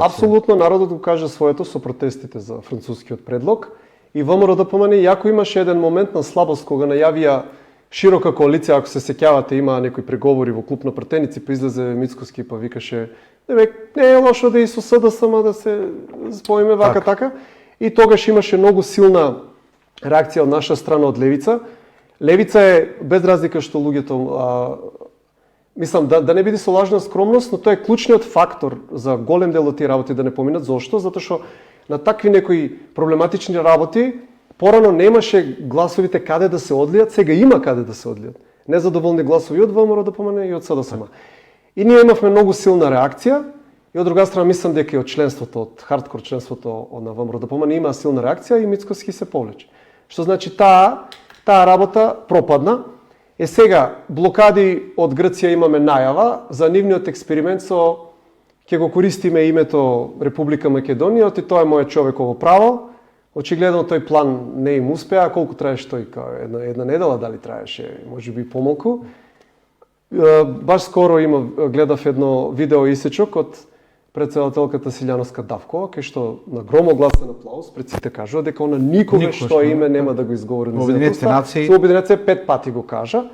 Апсолутно народот го кажа своето со протестите за францускиот предлог и ВМРО ДПМН јако имаше еден момент на слабост кога најавија широка коалиција, ако се сеќавате, има некои преговори во клуб на пратеници, па излезе Мицкоски па викаше не е лошо да и со СДСМ да се споиме вака така. И тогаш имаше многу силна реакција од наша страна од левица. Левица е без разлика што луѓето мислам да не биде со лажна скромност, но тоа е клучниот фактор за голем дел од тие работи да не поминат. Зошто? Затоа што на такви некои проблематични работи порано немаше гласовите каде да се одлијат, сега има каде да се одлијат. Незадоволни гласови од ВМРО ДПМН и од СДСМ. И ние имавме многу силна реакција и од друга страна мислам дека и од членството, од хардкор членството на ВМРО ДПМН има силна реакција и Мицкоски се повлече. Што значи таа работа пропадна. Сега блокади од Грција имаме најава за нивниот експеримент со ќе го користиме името Република Македонија, и тоа е моје човеково право. Очигледно тој план не им успеа, колку траеше тој, една недела дали траеше, можеби помалку. Баш скоро гледав едно видео исечок од председателката Силјановска Давкова, кај што на громогласен аплауз пред сите кажува дека она никогаш тоа име нема да го изговори на Обединетите нации. Со Обединетите 5 пати го кажа.